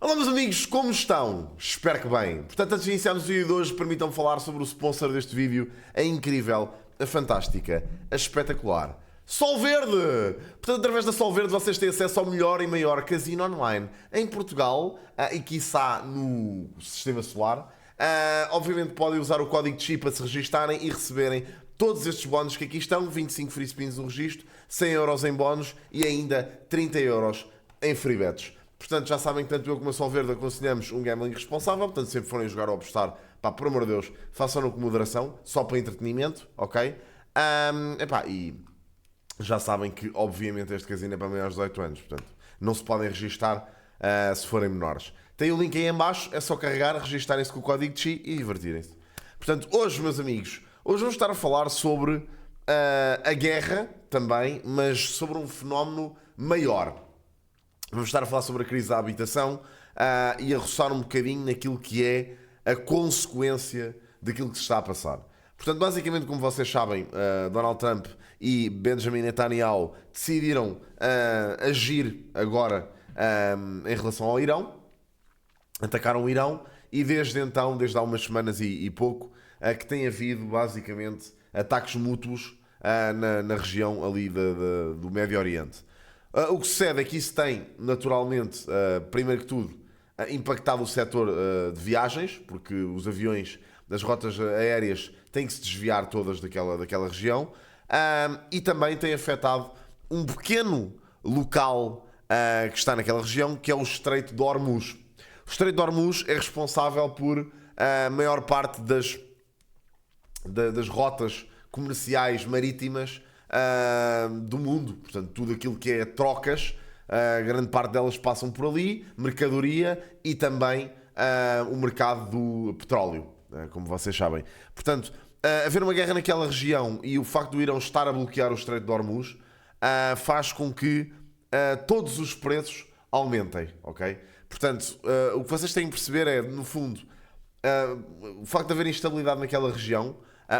Olá meus amigos, como estão? Espero que bem. Portanto, antes de iniciarmos o vídeo de hoje, permitam-me falar sobre o sponsor deste vídeo, a incrível, a fantástica, a espetacular Sol Verde! Portanto, através da Sol Verde vocês têm acesso ao melhor e maior casino online em Portugal e quiçá no Sistema Solar. Obviamente podem usar o código CHI para se registarem e receberem todos estes bónus que aqui estão, 25 free spins no registro, 100 euros em bónus e ainda 30 euros em free bets. Portanto, já sabem que tanto eu como a Sol Verde aconselhamos um gambling responsável. Portanto, sempre forem jogar ou apostar, pá, por amor de Deus, façam-no com moderação, só para entretenimento, ok? E já sabem que, obviamente, este casino é para maiores de 18 anos. Portanto, não se podem registar se forem menores. Tem o link aí em baixo, é só carregar, registarem-se com o código CHI e divertirem-se. Portanto, hoje, meus amigos, hoje vamos estar a falar sobre a guerra também, mas sobre um fenómeno maior. Vamos estar a falar sobre a crise da habitação e a roçar um bocadinho naquilo que é a consequência daquilo que se está a passar. Portanto, basicamente, como vocês sabem, Donald Trump e Benjamin Netanyahu decidiram agir agora em relação ao Irão, atacaram o Irão e desde então, desde há umas semanas e pouco, que tem havido basicamente ataques mútuos na região ali do Médio Oriente. O que sucede é que isso tem, naturalmente, primeiro que tudo, impactado o setor de viagens, porque os aviões das rotas aéreas têm que se desviar todas daquela região, e também tem afetado um pequeno local que está naquela região, que é o Estreito de Hormuz. O Estreito de Hormuz é responsável por a maior parte das rotas comerciais marítimas do mundo. Portanto, tudo aquilo que é trocas, grande parte delas passam por ali, mercadoria e também o mercado do petróleo, como vocês sabem. Portanto, haver uma guerra naquela região e o facto do Irão estar a bloquear o Estreito de Hormuz faz com que todos os preços aumentem, ok? Portanto, o que vocês têm que perceber é, no fundo, o facto de haver instabilidade naquela região,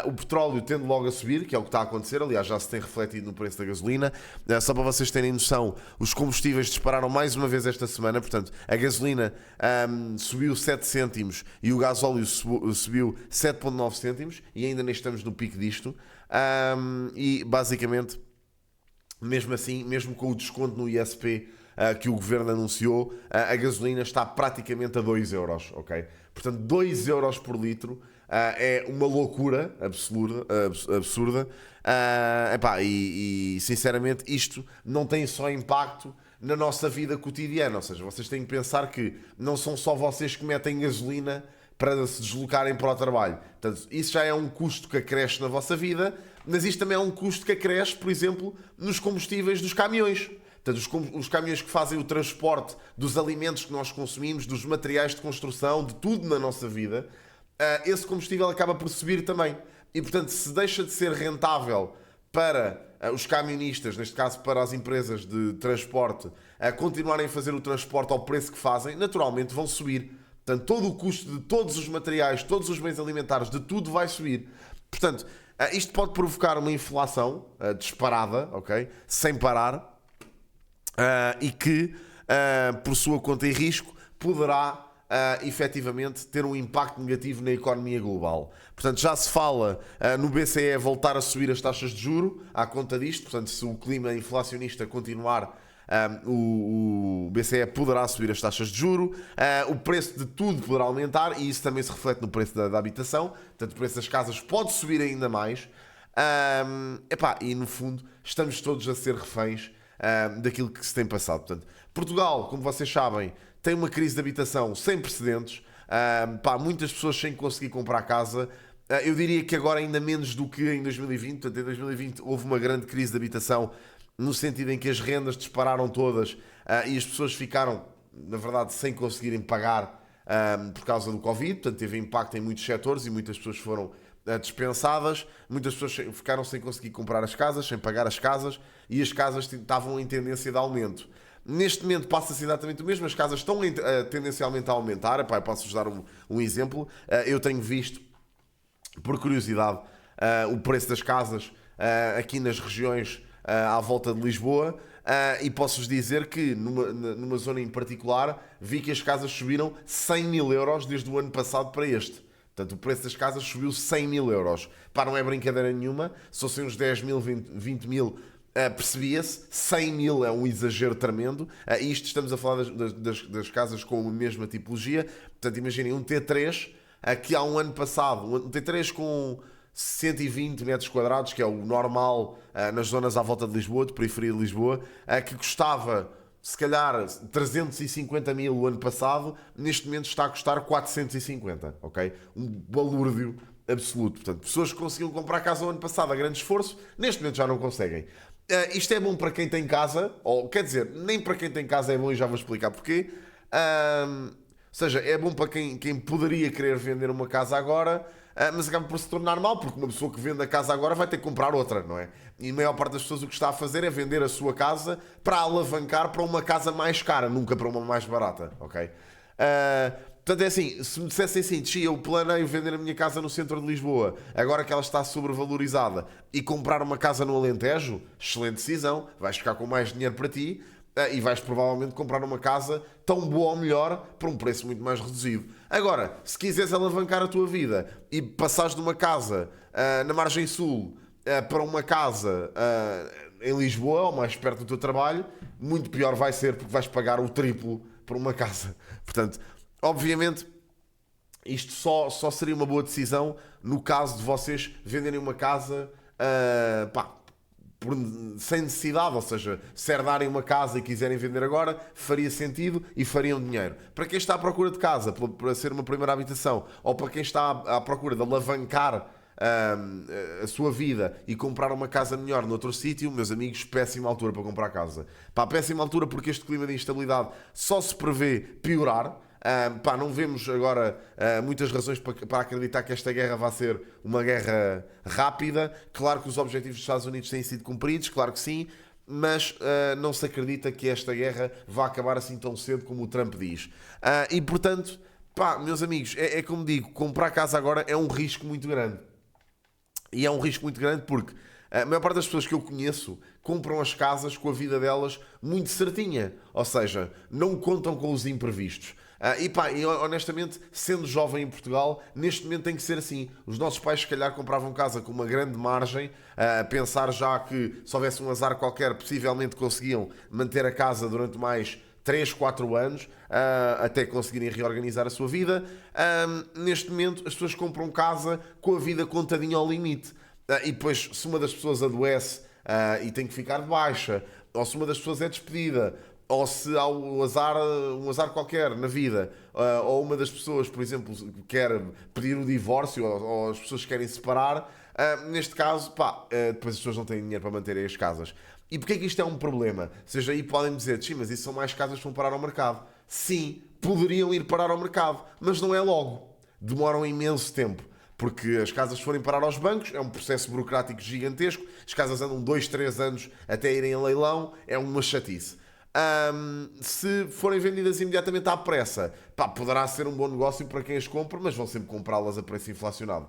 o petróleo tende logo a subir, que é o que está a acontecer. Aliás, já se tem refletido no preço da gasolina. Só para vocês terem noção, os combustíveis dispararam mais uma vez esta semana. Portanto, a gasolina subiu 7 cêntimos e o gasóleo subiu 7,9 cêntimos e ainda nem estamos no pico disto. E basicamente, mesmo assim, mesmo com o desconto no ISP que o governo anunciou, a gasolina está praticamente a 2 euros, ok? Portanto, 2 euros por litro é uma loucura absurda. E sinceramente isto não tem só impacto na nossa vida cotidiana, ou seja, vocês têm que pensar que não são só vocês que metem gasolina para se deslocarem para o trabalho. Portanto, isso já é um custo que acresce na vossa vida, mas isto também é um custo que acresce, por exemplo, nos combustíveis dos caminhões. Portanto, os caminhões que fazem o transporte dos alimentos que nós consumimos, dos materiais de construção, de tudo na nossa vida, esse combustível acaba por subir também. E, portanto, se deixa de ser rentável para os camionistas, neste caso para as empresas de transporte, continuarem a fazer o transporte ao preço que fazem, naturalmente vão subir. Portanto, todo o custo de todos os materiais, todos os bens alimentares, de tudo vai subir. Portanto, isto pode provocar uma inflação disparada, ok? Sem parar. E que, por sua conta e risco, poderá efetivamente ter um impacto negativo na economia global. Portanto, já se fala no BCE voltar a subir as taxas de juro à conta disto. Portanto, se o clima inflacionista continuar, o BCE poderá subir as taxas de juro, o preço de tudo poderá aumentar e isso também se reflete no preço da habitação. Portanto, o preço das casas pode subir ainda mais. E no fundo estamos todos a ser reféns daquilo que se tem passado. Portanto, Portugal, como vocês sabem, tem uma crise de habitação sem precedentes. Muitas pessoas sem conseguir comprar casa. Eu diria que agora ainda menos do que em 2020. Portanto, em 2020 houve uma grande crise de habitação no sentido em que as rendas dispararam todas e as pessoas ficaram, na verdade, sem conseguirem pagar por causa do Covid. Portanto, teve impacto em muitos setores e muitas pessoas foram dispensadas, muitas pessoas ficaram sem conseguir comprar as casas, sem pagar as casas, e as casas estavam em tendência de aumento. Neste momento passa-se exatamente o mesmo, as casas estão tendencialmente a aumentar. Posso-vos dar um exemplo. Eu tenho visto, por curiosidade, o preço das casas aqui nas regiões à volta de Lisboa, E posso-vos dizer que numa zona em particular vi que as casas subiram 100 mil euros desde o ano passado para este. Portanto, o preço das casas subiu 100 mil euros. Pá, não é brincadeira nenhuma. Se fossem uns 10 mil, 20 mil, percebia-se. 100 mil é um exagero tremendo. Isto estamos a falar das casas com a mesma tipologia. Portanto, imaginem um T3, que há um ano passado, um T3 com 120 metros quadrados, que é o normal nas zonas à volta de Lisboa, de periferia de Lisboa, que custava, se calhar, 350 mil o ano passado, neste momento está a custar 450, ok? Um balúrdio absoluto. Portanto, pessoas que conseguiam comprar casa o ano passado a grande esforço, neste momento já não conseguem. Isto é bom para quem tem casa, ou quer dizer, nem para quem tem casa é bom, e já vou explicar porquê. Ou seja, é bom para quem poderia querer vender uma casa agora, mas acaba por se tornar mal, porque uma pessoa que vende a casa agora vai ter que comprar outra, não é? E a maior parte das pessoas o que está a fazer é vender a sua casa para alavancar para uma casa mais cara, nunca para uma mais barata, ok? Portanto, é assim, se me dissessem assim, eu planeio vender a minha casa no centro de Lisboa, agora que ela está sobrevalorizada, e comprar uma casa no Alentejo, excelente decisão, vais ficar com mais dinheiro para ti, e vais provavelmente comprar uma casa tão boa ou melhor por um preço muito mais reduzido. Agora, se quiseres alavancar a tua vida e passares de uma casa na margem sul para uma casa em Lisboa, ou mais perto do teu trabalho, muito pior vai ser, porque vais pagar o triplo por uma casa. Portanto, obviamente, isto só seria uma boa decisão no caso de vocês venderem uma casa sem necessidade, ou seja, se herdarem uma casa e quiserem vender agora, faria sentido e fariam dinheiro. Para quem está à procura de casa, para ser uma primeira habitação, ou para quem está à procura de alavancar a sua vida e comprar uma casa melhor noutro sítio, meus amigos, péssima altura para comprar casa. Pá, péssima altura porque este clima de instabilidade só se prevê piorar. Não vemos agora muitas razões para acreditar que esta guerra vai ser uma guerra rápida. Claro que os objetivos dos Estados Unidos têm sido cumpridos, claro que sim, mas não se acredita que esta guerra vá acabar assim tão cedo como o Trump diz. E portanto, meus amigos, é como digo, comprar casa agora é um risco muito grande. E é um risco muito grande porque a maior parte das pessoas que eu conheço compram as casas com a vida delas muito certinha. Ou seja, não contam com os imprevistos. E honestamente, sendo jovem em Portugal, neste momento tem que ser assim. Os nossos pais, se calhar, compravam casa com uma grande margem, a pensar já que se houvesse um azar qualquer, possivelmente conseguiam manter a casa durante mais 3, 4 anos, até conseguirem reorganizar a sua vida. Neste momento, as pessoas compram casa com a vida contadinha ao limite. E depois, se uma das pessoas adoece e tem que ficar de baixa, ou se uma das pessoas é despedida, ou se há um azar qualquer na vida, ou uma das pessoas, por exemplo, quer pedir o divórcio, ou as pessoas querem separar, neste caso, depois as pessoas não têm dinheiro para manterem as casas. E porquê que isto é um problema? Seja, aí podem dizer, sim, mas isso são mais casas que vão parar ao mercado. Sim, poderiam ir parar ao mercado, mas não é logo. Demoram imenso tempo. Porque as casas forem parar aos bancos, é um processo burocrático gigantesco, as casas andam 2, 3 anos até irem a leilão, é uma chatice. Se forem vendidas imediatamente à pressa, poderá ser um bom negócio para quem as compra, mas vão sempre comprá-las a preço inflacionado.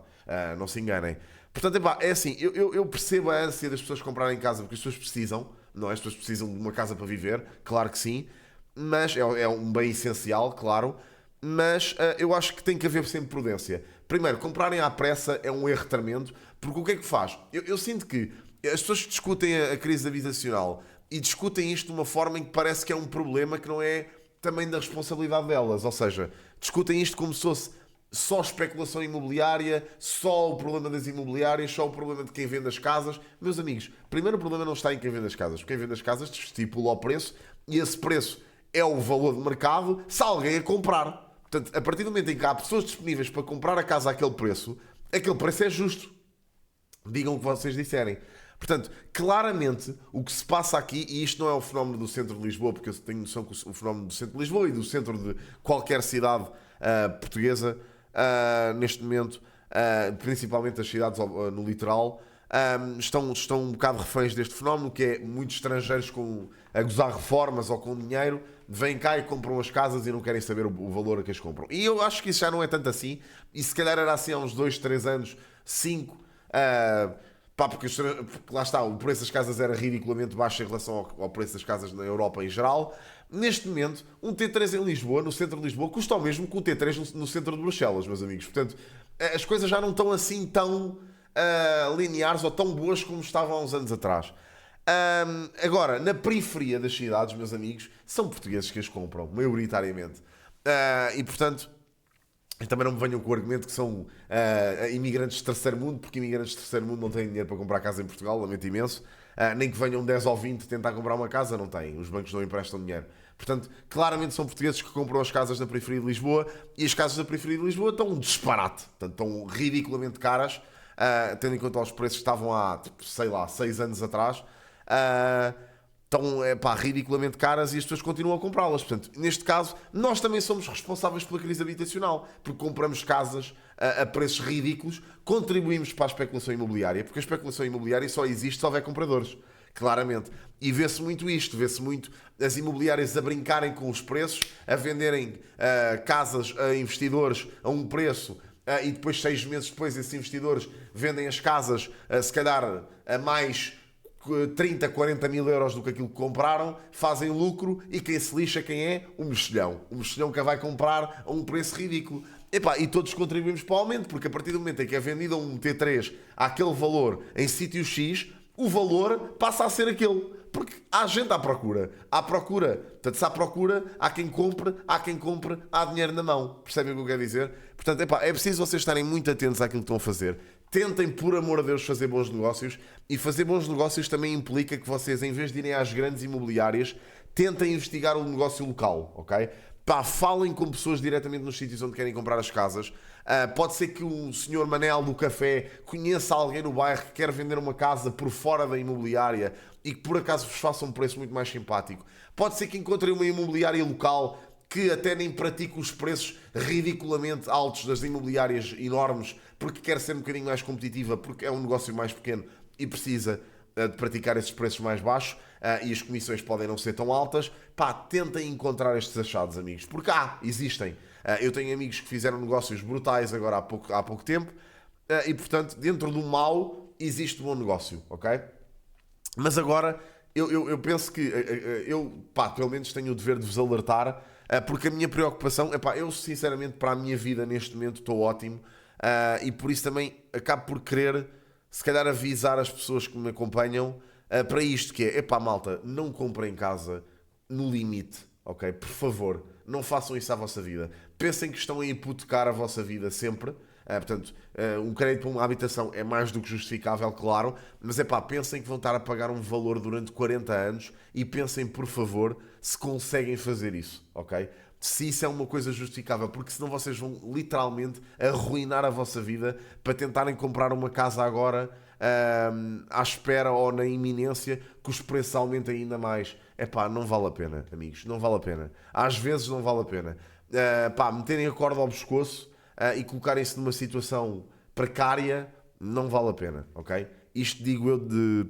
Não se enganem. Portanto, é assim, eu percebo a ânsia das pessoas comprarem casa, porque as pessoas precisam, não é? As pessoas precisam de uma casa para viver, claro que sim, mas é um bem essencial, claro, mas eu acho que tem que haver sempre prudência. Primeiro, comprarem à pressa é um erro tremendo, porque o que é que faz? Eu sinto que as pessoas discutem a crise habitacional e discutem isto de uma forma em que parece que é um problema que não é também da responsabilidade delas. Ou seja, discutem isto como se fosse só especulação imobiliária, só o problema das imobiliárias, só o problema de quem vende as casas. Meus amigos, primeiro o problema não está em quem vende as casas. Quem vende as casas estipula o preço e esse preço é o valor de mercado se alguém a comprar. Portanto, a partir do momento em que há pessoas disponíveis para comprar a casa àquele preço é justo. Digam o que vocês disserem. Portanto, claramente, o que se passa aqui, e isto não é o fenómeno do centro de Lisboa, porque eu tenho noção que o fenómeno do centro de Lisboa e do centro de qualquer cidade portuguesa, neste momento, principalmente as cidades no litoral, estão um bocado reféns deste fenómeno, que é muitos estrangeiros a gozar reformas ou com dinheiro, vêm cá e compram as casas e não querem saber o valor a que as compram. E eu acho que isso já não é tanto assim, e se calhar era assim há uns 2, 3 anos, 5, Pá, porque lá está, o preço das casas era ridiculamente baixo em relação ao preço das casas na Europa em geral. Neste momento, um T3 em Lisboa, no centro de Lisboa, custa o mesmo que um T3 no centro de Bruxelas, meus amigos. Portanto, as coisas já não estão assim tão lineares ou tão boas como estavam há uns anos atrás. Agora, na periferia das cidades, meus amigos, são portugueses que as compram, maioritariamente. E, portanto, também não me venham com o argumento que são imigrantes de terceiro mundo, porque imigrantes de terceiro mundo não têm dinheiro para comprar casa em Portugal, lamento imenso. Nem que venham 10 ou 20 tentar comprar uma casa, não têm. Os bancos não emprestam dinheiro. Portanto, claramente são portugueses que compram as casas na periferia de Lisboa, e as casas na periferia de Lisboa estão um disparate. Portanto, estão ridiculamente caras, tendo em conta os preços que estavam há, sei lá, 6 anos atrás. Estão ridiculamente caras e as pessoas continuam a comprá-las. Portanto, neste caso, nós também somos responsáveis pela crise habitacional, porque compramos casas a preços ridículos, contribuímos para a especulação imobiliária, porque a especulação imobiliária só existe se houver compradores, claramente. E vê-se muito isto, vê-se muito as imobiliárias a brincarem com os preços, a venderem casas a investidores a um preço, e depois, 6 meses depois, esses investidores vendem as casas, se calhar, a mais 30, 40 mil euros do que aquilo que compraram, fazem lucro, e quem se lixa quem é? O mexilhão. O mexilhão que a vai comprar a um preço ridículo. E todos contribuímos para o aumento, porque a partir do momento em que é vendido um T3 àquele valor em sítio X, o valor passa a ser aquele. Porque há gente à procura. Há procura. Portanto, se há procura, há quem compre, há dinheiro na mão. Percebem o que eu quero dizer? Portanto, é preciso vocês estarem muito atentos àquilo que estão a fazer. Tentem, por amor a Deus, fazer bons negócios. E fazer bons negócios também implica que vocês, em vez de irem às grandes imobiliárias, tentem investigar o negócio local, ok? Falem com pessoas diretamente nos sítios onde querem comprar as casas. Pode ser que o senhor Manel do café conheça alguém no bairro que quer vender uma casa por fora da imobiliária e que por acaso vos faça um preço muito mais simpático. Pode ser que encontrem uma imobiliária local que até nem pratica os preços ridiculamente altos das imobiliárias enormes, porque quer ser um bocadinho mais competitiva, porque é um negócio mais pequeno e precisa de praticar esses preços mais baixos, e as comissões podem não ser tão altas. Tentem encontrar estes achados, amigos, porque existem. Eu tenho amigos que fizeram negócios brutais agora há pouco tempo, e portanto, dentro do mal existe bom negócio, ok? Mas agora, eu penso que pelo menos tenho o dever de vos alertar, porque a minha preocupação, eu sinceramente para a minha vida neste momento estou ótimo, e por isso também acabo por querer, se calhar, avisar as pessoas que me acompanham para isto, que é, malta, não comprem casa no limite, ok? Por favor, não façam isso à vossa vida. Pensem que estão a hipotecar a vossa vida sempre. Portanto, um crédito para uma habitação é mais do que justificável, claro, mas pensem que vão estar a pagar um valor durante 40 anos e pensem, por favor, se conseguem fazer isso, ok? Se isso é uma coisa justificável, porque senão vocês vão literalmente arruinar a vossa vida para tentarem comprar uma casa agora, à espera ou na iminência que os preços aumentem ainda mais. Não vale a pena, amigos, não vale a pena. Às vezes não vale a pena. Meterem a corda ao pescoço e colocarem-se numa situação precária, não vale a pena, ok? Isto digo eu de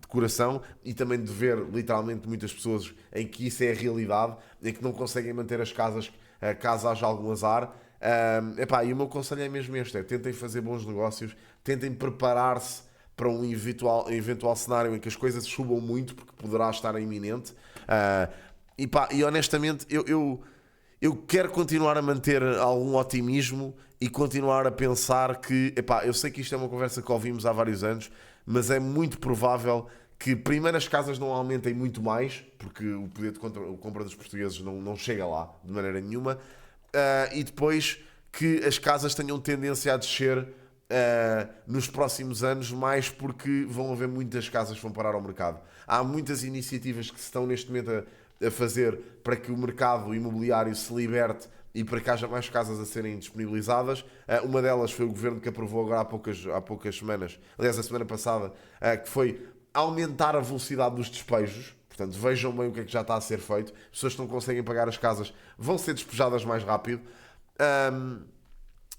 coração, e também de ver literalmente muitas pessoas em que isso é a realidade, em que não conseguem manter as casas caso haja algum azar. E o meu conselho é mesmo este: tentem fazer bons negócios, tentem preparar-se para um eventual cenário em que as coisas subam muito, porque poderá estar iminente. E honestamente, eu quero continuar a manter algum otimismo e continuar a pensar que, eu sei que isto é uma conversa que ouvimos há vários anos, mas é muito provável que primeiro as casas não aumentem muito mais, porque o poder de compra dos portugueses não chega lá de maneira nenhuma, e depois que as casas tenham tendência a descer nos próximos anos, mais porque vão haver muitas casas que vão parar ao mercado. Há muitas iniciativas que se estão neste momento a fazer para que o mercado imobiliário se liberte e para que haja mais casas a serem disponibilizadas. Uma delas foi o governo que aprovou agora há poucas semanas, aliás, a semana passada, que foi aumentar a velocidade dos despejos. Portanto, vejam bem o que é que já está a ser feito. As pessoas que não conseguem pagar as casas vão ser despejadas mais rápido.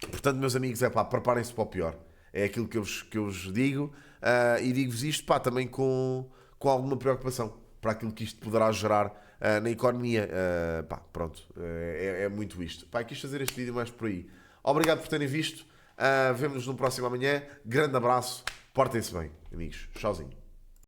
Portanto, meus amigos, preparem-se para o pior. É aquilo que eu vos digo, e digo-vos isto também com alguma preocupação para aquilo que isto poderá gerar na economia. Pronto, é muito isto. Quis fazer este vídeo mais por aí. Obrigado por terem visto. Vemo-nos no próximo amanhã. Grande abraço. Portem-se bem. amigos. Tchauzinho.